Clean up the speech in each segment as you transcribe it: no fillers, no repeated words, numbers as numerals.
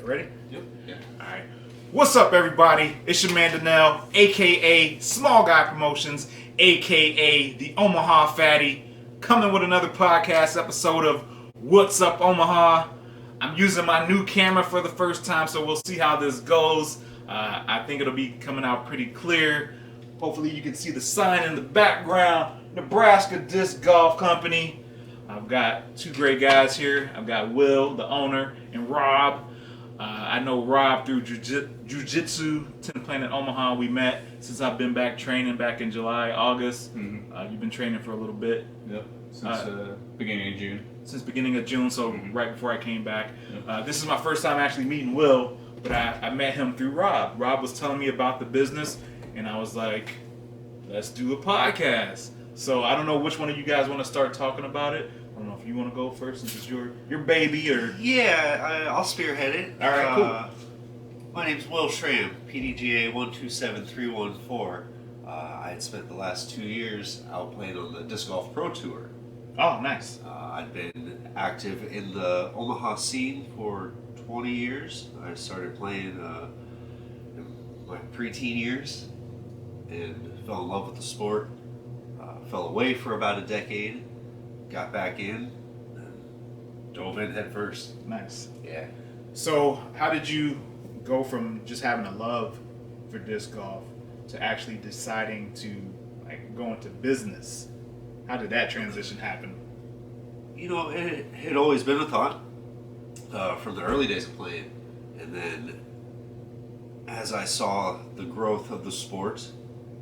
Ready? Yep. Yeah. All right. What's up, everybody? It's your man Danell, aka Small Guy Promotions, aka the Omaha Fatty, coming with another podcast episode of What's Up Omaha. I'm using my new camera for the first time, so we'll see how this goes. I think it'll be coming out pretty clear. Hopefully you can see the sign in the background, Nebraska Disc Golf Company. I've got two great guys here. I've got Will, the owner, and Rob. I know Rob through Jiu-Jitsu, 10th Planet Omaha. We met since I've been back training back in July, August. Mm-hmm. You've been training for a little bit. Yep. Since beginning of June. Since beginning of June, so right before I came back. Yep. This is my first time actually meeting Will, but I met him through Rob. Rob was telling me about the business, and I was like, let's do a podcast. So I don't know which one of you guys want to start talking about it. I don't know if you want to go first since it's your baby or... Yeah, I'll spearhead it. All right, cool. My name's Will Schram, PDGA 127314. I had spent the last 2 years out playing on the Disc Golf Pro Tour. Oh, nice. I'd been active in the Omaha scene for 20 years. I started playing in my preteen years and fell in love with the sport. Fell away for about a decade. Got back in, and dove in head first. Nice. Yeah. So how did you go from just having a love for disc golf to actually deciding to go into business? How did that transition happen? You know, it had always been a thought from the early days of playing, and then as I saw the growth of the sport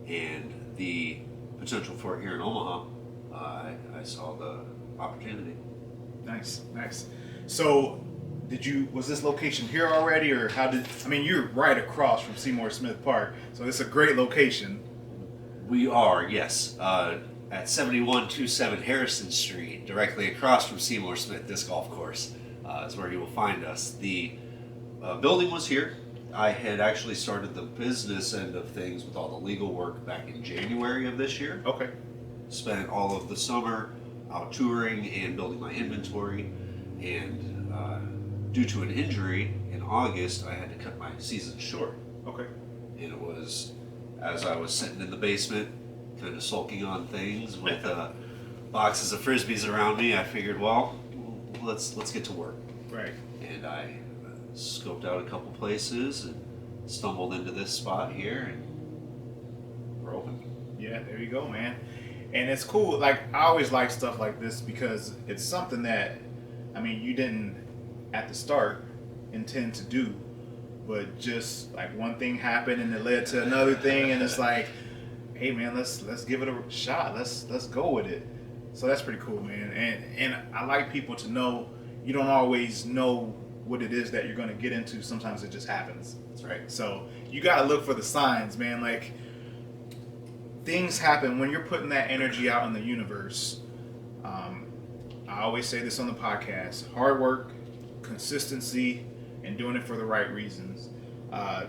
and the potential for it here in Omaha, I saw the opportunity. Nice. So, was this location here already, or you're right across from Seymour Smith Park, so it's a great location. We are, yes, at 7127 Harrison Street, directly across from Seymour Smith Disc Golf Course, is where you will find us. The building was here. I had actually started the business end of things with all the legal work back in January of this year. Okay. Spent all of the summer out touring and building my inventory, and due to an injury in August, I had to cut my season short. Okay. And it was as I was sitting in the basement, kind of sulking on things with boxes of frisbees around me, I figured, well, let's get to work. Right. And I scoped out a couple places and stumbled into this spot here, and we're open. Yeah, there you go, man. And it's cool. Like, I always like stuff like this because it's something that, you didn't at the start intend to do, but just like one thing happened and it led to another thing, and it's like, hey man, let's give it a shot. Let's go with it. So that's pretty cool, man. And I like people to know you don't always know what it is that you're going to get into. Sometimes it just happens. That's right. So you got to look for the signs, man. Like, things happen when you're putting that energy out in the universe. I always say this on the podcast: hard work, consistency, and doing it for the right reasons.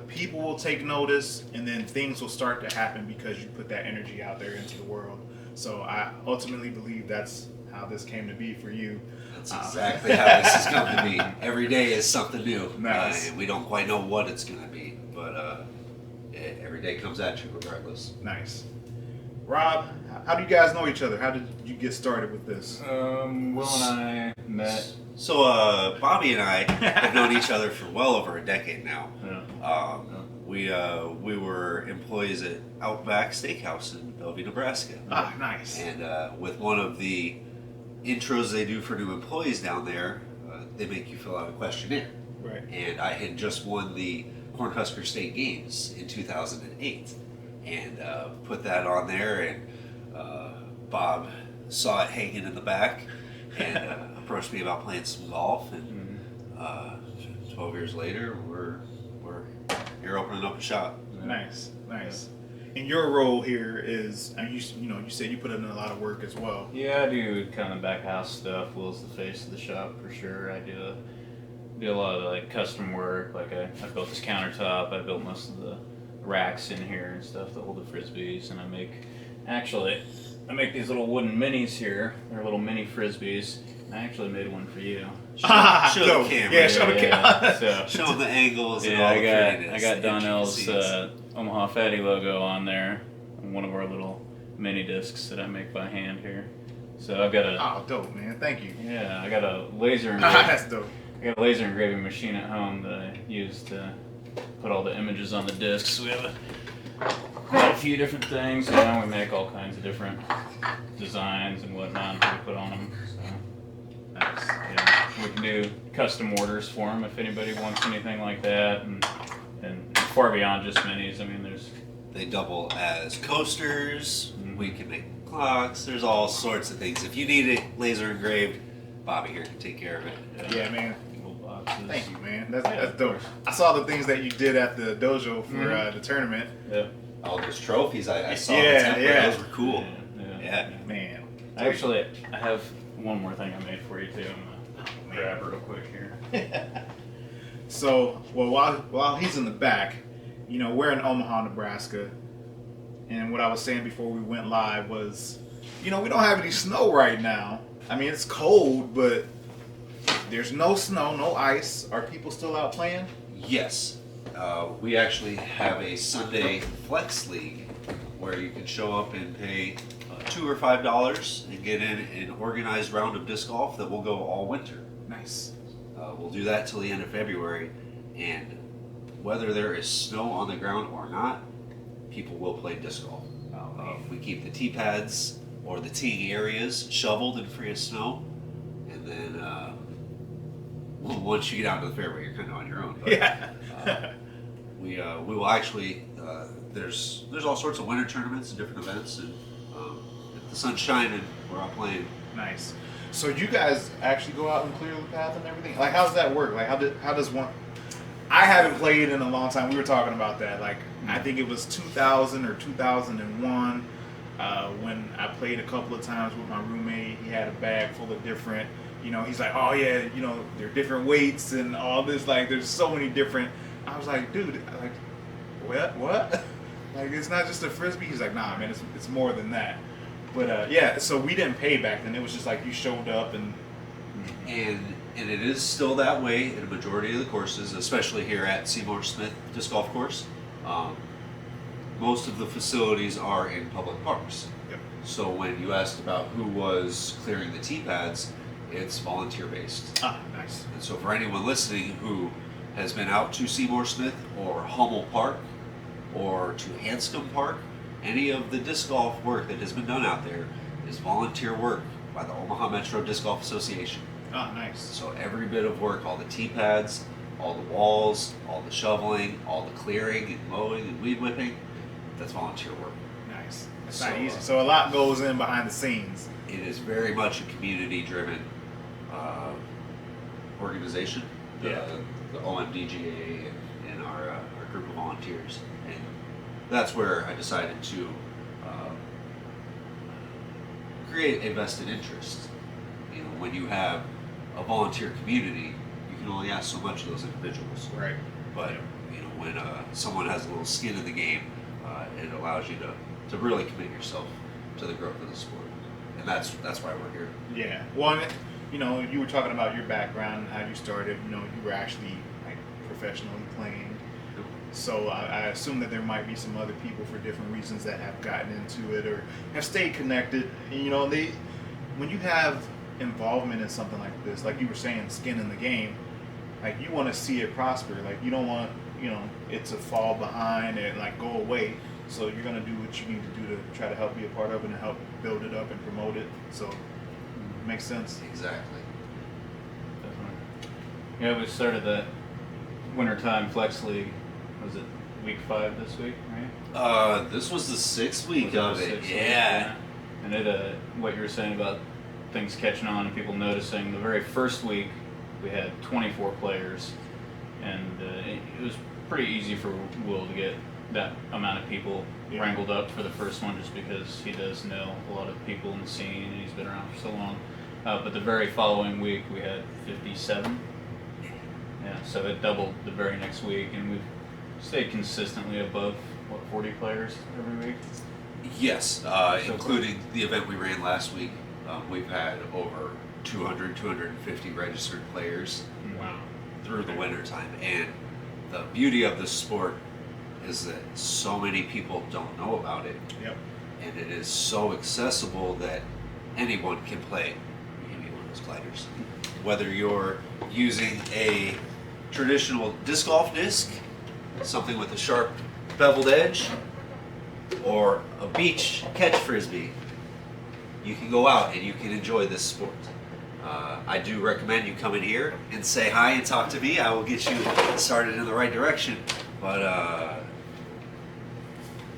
People will take notice, and then things will start to happen because you put that energy out there into the world. So I ultimately believe that's how this came to be for you. That's exactly how this is going to be. Every day is something new. Nice. And we don't quite know what it's going to be, but every day comes at you regardless. Nice. Rob, how do you guys know each other? How did you get started with this? Will and I met. So Bobby and I have known each other for well over a decade now. Yeah. We were employees at Outback Steakhouse in Bellevue, Nebraska. Ah, nice. And with one of the intros they do for new employees down there, they make you fill out a questionnaire. Right. And I had just won the Cornhusker State Games in 2008, and put that on there, and Bob saw it hanging in the back and approached me about playing some golf, and 12 years later we're here opening up a shop. Nice. And your role here is, you said you put in a lot of work as well. Yeah, I do kind of back house stuff. Will's the face of the shop for sure. I do a lot of custom work. I built this countertop. I built most of the racks in here and stuff that hold the frisbees, and I make actually I make these little wooden minis here. They're little mini frisbees. I actually made one for you. Show dope. the camera. Yeah, show the camera. So, Show them the angles and yeah, all the prettiness. I got the Donnell's intricacies. Omaha Fatty logo on there. And one of our little mini discs that I make by hand here. So I've got a Oh, dope, man. Thank you. I got a laser That's dope. I got a laser engraving machine at home that I use to put all the images on the discs. We have quite a few different things. You know, we make all kinds of different designs and whatnot that we put on them. So, Nice. yeah, we can do custom orders for them if anybody wants anything like that, and far beyond just minis. I mean, there's They double as coasters. Mhm. We can make clocks. There's all sorts of things. If you need it laser engraved, Bobby here can take care of it. Yeah, man. little boxes. Thank you, man. Yeah, That's of dope. course. I saw the things that you did at the dojo for Mhm. the tournament. Yeah. All those trophies I saw. Yeah, the template. yeah. Those were cool. Yeah. Man. Actually, I have one more thing I made for you too. I'm gonna grab it real quick here. So, well, while he's in the back, you know, we're in Omaha, Nebraska, and what I was saying before we went live was, you know, we don't have any snow right now. I mean, it's cold, but there's no snow, no ice. Are people still out playing? Yes. We actually have a Sunday Flex League where you can show up and pay $2 or $5 and get in an organized round of disc golf that will go all winter. Nice. We'll do that till the end of February, and whether there is snow on the ground or not, people will play disc golf. We keep the tee pads or the teeing areas shoveled and free of snow, and then once you get out to the fairway, you're kind of on your own. But, Yeah. we will actually there's all sorts of winter tournaments and different events, and if the sun's shining, we're out playing. Nice. So you guys actually go out and clear the path and everything? Like, how does that work? Like, how does one? I haven't played in a long time. We were talking about that. Like, I think it was 2000 or 2001 when I played a couple of times with my roommate. He had a bag full of different, you know, he's like, oh yeah, you know, there are different weights and all this. Like, there's so many different. I was like, dude, like, what? Like, it's not just a frisbee. He's like, nah, man, it's more than that. But yeah, so we didn't pay back then. It was just like you showed up and And it is still that way in a majority of the courses, especially here at Seymour Smith Disc Golf Course. Most of the facilities are in public parks. Yep. So when you asked about who was clearing the tee pads, it's volunteer based. Ah, nice. And so for anyone listening who has been out to Seymour Smith or Hummel Park or to Hanscom Park, any of the disc golf work that has been done out there is volunteer work by the Omaha Metro Disc Golf Association. Ah, nice. So every bit of work, all the tee pads, all the walls, all the shoveling, all the clearing and mowing and weed whipping, that's volunteer work. Nice. It's So, not easy. So a lot goes in behind the scenes. It is very much a community-driven organization, the OMDGA and our group of volunteers. And that's where I decided to create a vested interest. You know, when you have a volunteer community, you can only ask so much of those individuals. Right. But you know, when someone has a little skin in the game, it allows you to really commit yourself to the growth of the sport, and that's why we're here. Yeah. Well, and, you know, you were talking about your background, how you started. You know, you were actually like professionally playing. So I assume that there might be some other people for different reasons that have gotten into it or have stayed connected. And, you know, when you have involvement in something like this, like you were saying, skin in the game, like you want to see it prosper. Like you don't want, you know, it to fall behind and like go away. So you're gonna do what you need to do to try to help be a part of it and help build it up and promote it. So makes sense. Exactly. Definitely. Yeah, we started that wintertime flex league. Was it week 5 this week, right? This was the 6th week of Was it. sixth week? Yeah. And it, what you were saying about things catching on and people noticing, the very first week we had 24 players, and it was pretty easy for Will to get that amount of people wrangled up for the first one, just because he does know a lot of people in the scene and he's been around for so long. But the very following week we had 57. Yeah, so it doubled the very next week, and we've stayed consistently above 40 players every week. Yes, including the event we ran last week. We've had over 200, 250 registered players Wow. through the winter time. And the beauty of this sport is that so many people don't know about it. Yep. And it is so accessible that anyone can play. Give me one of those gliders. Whether you're using a traditional disc golf disc, something with a sharp beveled edge, or a beach catch frisbee, you can go out and you can enjoy this sport. I do recommend you come in here and say hi and talk to me. I will get you started in the right direction. But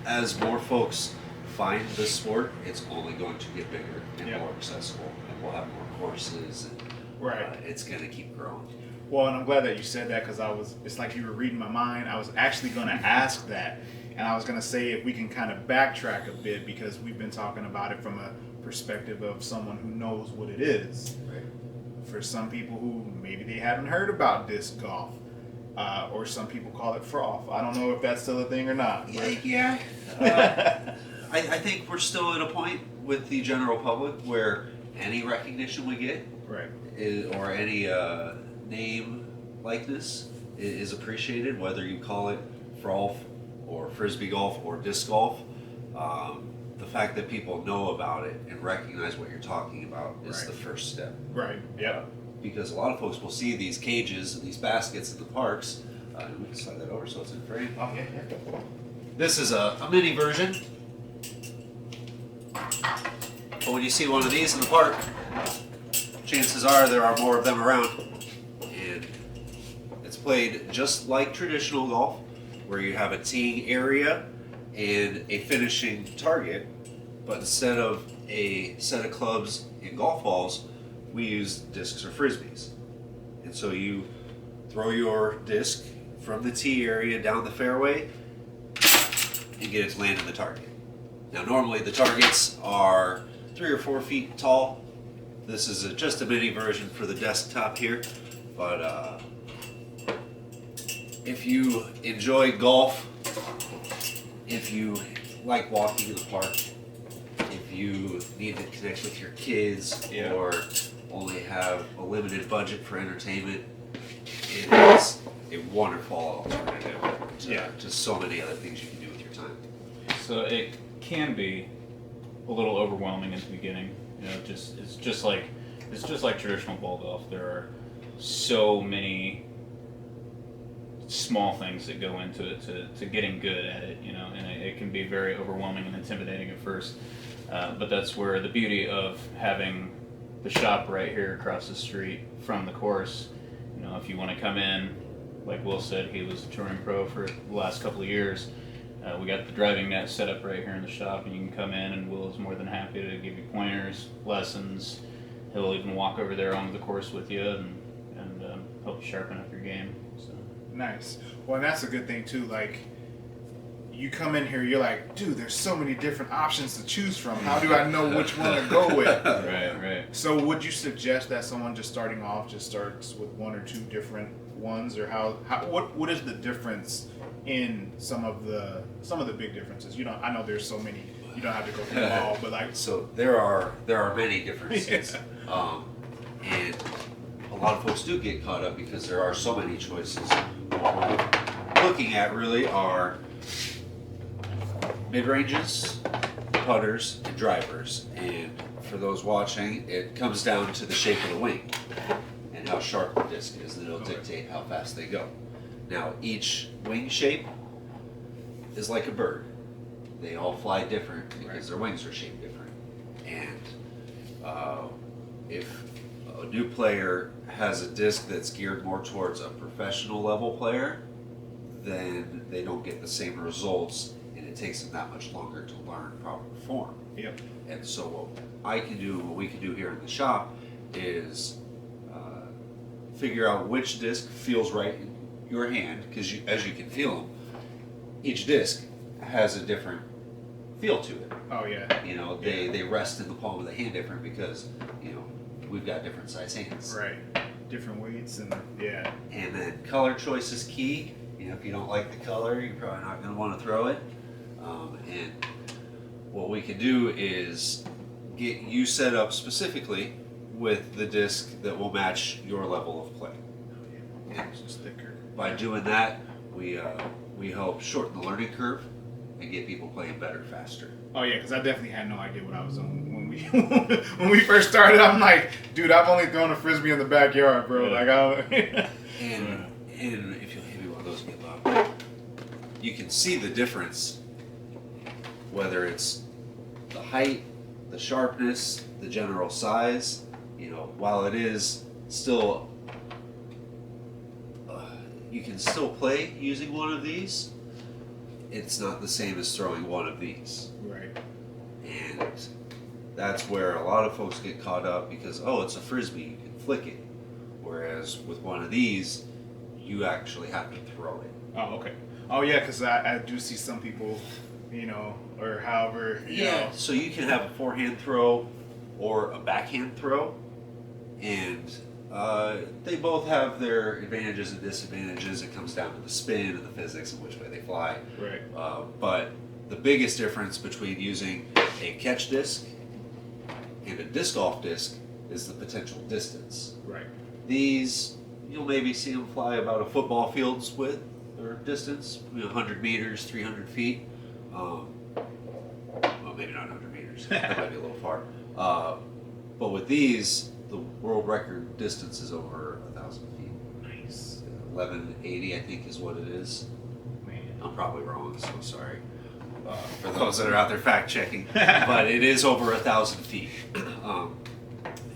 as more folks find this sport, it's only going to get bigger and more accessible, and we'll have more courses, and it's going to keep growing. Well, and I'm glad that you said that, because it's like you were reading my mind. I was actually going to ask that, and I was going to say if we can kind of backtrack a bit, because we've been talking about it from a perspective of someone who knows what it is. Right. For some people who maybe they haven't heard about disc golf, or some people call it froth. I don't know if that's still a thing or not. Yeah. I think we're still at a point with the general public where any recognition we get, or any name likeness is appreciated, whether you call it froth or frisbee golf or disc golf. The fact that people know about it and recognize what you're talking about is the first step. Right. Yeah. Because a lot of folks will see these cages and these baskets in the parks. We can slide that over so it's in frame. Oh, yeah. This is a mini version. But when you see one of these in the park, chances are there are more of them around. And it's played just like traditional golf, where you have a teeing area and a finishing target, but instead of a set of clubs and golf balls, we use discs or frisbees. And so you throw your disc from the tee area down the fairway and get it to land in the target. Now normally the targets are 3 or 4 feet tall. This is just a mini version for the desktop here, but if you enjoy golf, if you like walking in the park, if you need to connect with your kids, or only have a limited budget for entertainment, it is a wonderful alternative to so many other things you can do with your time. So it can be a little overwhelming at the beginning. You know, it's just like traditional ball golf. There are so many small things that go into it to getting good at it, you know, and it can be very overwhelming and intimidating at first. But that's where the beauty of having the shop right here across the street from the course. You know, if you want to come in, like Will said, he was a touring pro for the last couple of years. We got the driving net set up right here in the shop, and you can come in, and Will is more than happy to give you pointers, lessons. He'll even walk over there onto the course with you and help you sharpen up your game. So. Nice. Well, and that's a good thing too. Like, you come in here, you're like, dude, there's so many different options to choose from. How do I know which one to go with? Right. So would you suggest that someone just starting off just starts with 1 or 2 different ones, or what is the difference in some of the big differences? You know, I know there's so many. You don't have to go through them all, but like, so there are many differences, and a lot of folks do get caught up because there are so many choices. What we're looking at really are mid-ranges, putters, and drivers. And for those watching, it comes down to the shape of the wing and how sharp the disc is, and it'll dictate how fast they go. Now, each wing shape is like a bird. They all fly different because their wings are shaped different. And if a new player has a disc that's geared more towards a professional level player, then they don't get the same results, and it takes them that much longer to learn proper form. Yep. And so what we can do here in the shop is figure out which disc feels right in your hand, because as you can feel them, each disc has a different feel to it. Oh yeah. You know, they rest in the palm of the hand different because, you know, we've got different size hands. Right. Different weights and And then color choice is key. You know, if you don't like the color, you're probably not going to want to throw it. And what we can do is get you set up specifically with the disc that will match your level of play. And It's thicker. by doing that, we help shorten the learning curve and get people playing better, faster. Oh yeah, because I definitely had no idea what I was doing when we when we first started. I'm like, dude, I've only thrown a frisbee in the backyard, bro. Yeah. Like, And if you'll give me one of those again, Bob, you can see the difference, whether it's the height, the sharpness, the general size. You know, while it is still, you can still play using one of these. It's not the same as throwing one of these. right. And that's where a lot of folks get caught up because, oh, it's a frisbee, you can flick it. Whereas with one of these, you actually have to throw it. Oh, okay. Oh yeah, because I do see some people, or however, you know. So you can have a forehand throw or a backhand throw, and they both have their advantages and disadvantages. It comes down to the spin and the physics and which way they fly. Right. But the biggest difference between using a catch disc and a disc golf disc is the potential distance. Right. These, you'll maybe see them fly about a football field's width or distance, 100 meters, 300 feet. Well, maybe not 100 meters. That might be a little far. But with these, the world record distance is over 1,000 feet. Nice. 1180, I think, is what it is. Man. I'm probably wrong, so sorry for those that are out there fact checking. But it is over 1,000 feet.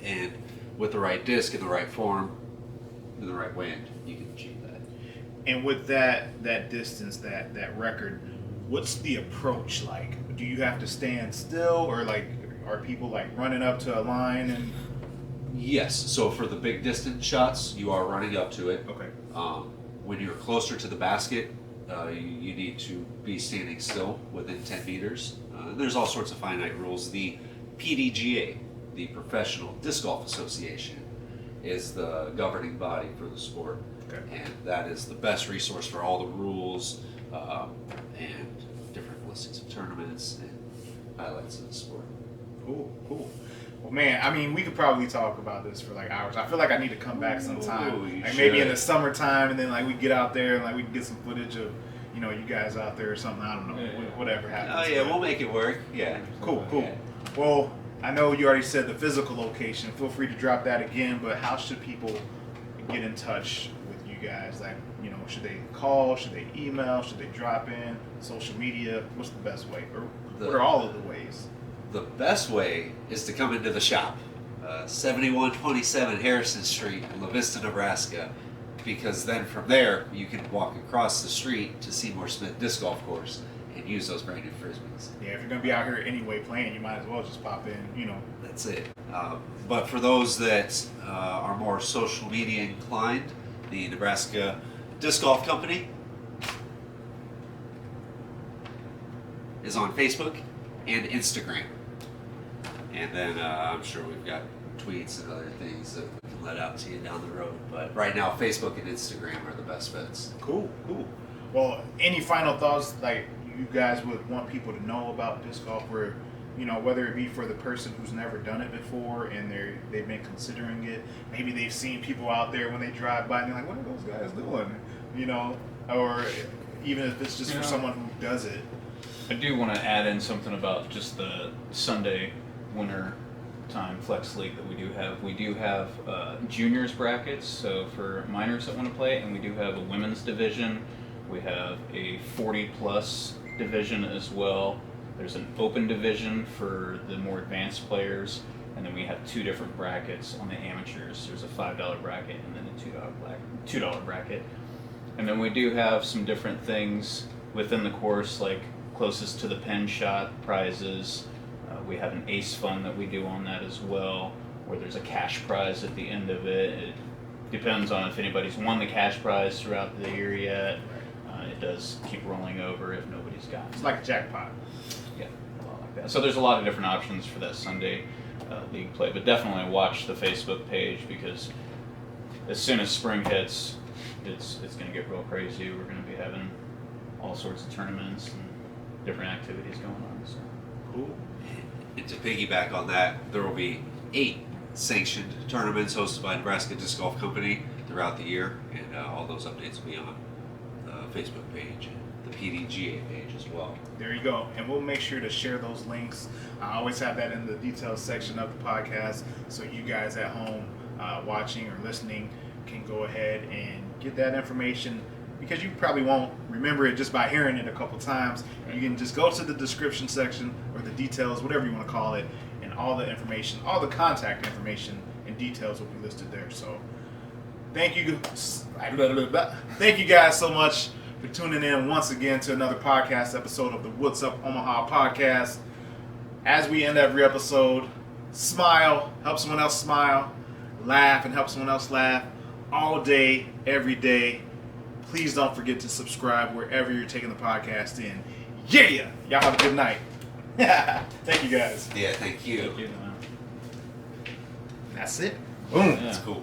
And with the right disc in the right form, in the right wind, you can achieve that. And with that distance, that record, what's the approach like? Do you have to stand still, or like are people like running up to a line and? Yes, so for the big distance shots, you are running up to it. Okay. When you're closer to the basket, you need to be standing still within 10 meters. There's all sorts of finite rules. The PDGA, the Professional Disc Golf Association, is the governing body for the sport. Okay. And that is the best resource for all the rules and different listings of tournaments and highlights of the sport. Cool. Well, man, I mean, we could probably talk about this for like hours. I feel like I need to come back sometime, you like maybe in should. the summertime, and then like we get out there and like we can get some footage of, you guys out there or something. I don't know, whatever happens. Oh yeah, we'll make it work. Yeah. Cool. Yeah. Well, I know you already said the physical location. Feel free to drop that again. But how should people get in touch with you guys? Like, should they call? Should they email? Should they drop in? Social media? What's the best way? Or what are all of the ways? The best way is to come into the shop, 7127 Harrison Street in La Vista, Nebraska, because then from there you can walk across the street to Seymour Smith Disc Golf Course and use those brand new frisbees. Yeah, if you're gonna be out here anyway playing, you might as well just pop in. That's it. But for those that are more social media inclined, the Nebraska Disc Golf Company is on Facebook and Instagram. And then I'm sure we've got tweets and other things that we can let out to you down the road. But right now, Facebook and Instagram are the best bets. Cool. Well, any final thoughts like you guys would want people to know about disc golf, where whether it be for the person who's never done it before and they've been considering it, maybe they've seen people out there when they drive by and they're like, what are those guys doing? Or even if it's just for someone who does it. I do want to add in something about just the Sunday winter time flex league that we do have. We do have juniors brackets, so for minors that want to play, and we do have a women's division. We have a 40 plus division as well. There's an open division for the more advanced players, and then we have two different brackets on the amateurs. There's a $5 bracket and then a $2 bracket. And then we do have some different things within the course, like closest to the pin shot prizes. We have an ace fund that we do on that as well, where there's a cash prize at the end of it. It depends on if anybody's won the cash prize throughout the year yet. It does keep rolling over if nobody's got it. It's like a jackpot. Yeah, a lot like that. So there's a lot of different options for that Sunday league play, but definitely watch the Facebook page, because as soon as spring hits, it's going to get real crazy. We're going to be having all sorts of tournaments and different activities going on. So. Cool. And to piggyback on that, there will be 8 sanctioned tournaments hosted by Nebraska Disc Golf Company throughout the year, and all those updates will be on the Facebook page and the PDGA page as well. There you go. And we'll make sure to share those links. I always have that in the details section of the podcast, so you guys at home watching or listening can go ahead and get that information, because you probably won't remember it just by hearing it a couple times. You can just go to the description section or the details, whatever you want to call it, and all the information, all the contact information and details will be listed there. So thank you guys so much for tuning in once again to another podcast episode of the What's Up Omaha podcast. As we end every episode, smile, help someone else smile, laugh and help someone else laugh, all day, every day. Please don't forget to subscribe wherever you're taking the podcast in. Yeah! Y'all have a good night. Thank you guys. Yeah, thank you. Thank you. That's it. Boom. Yeah. That's cool.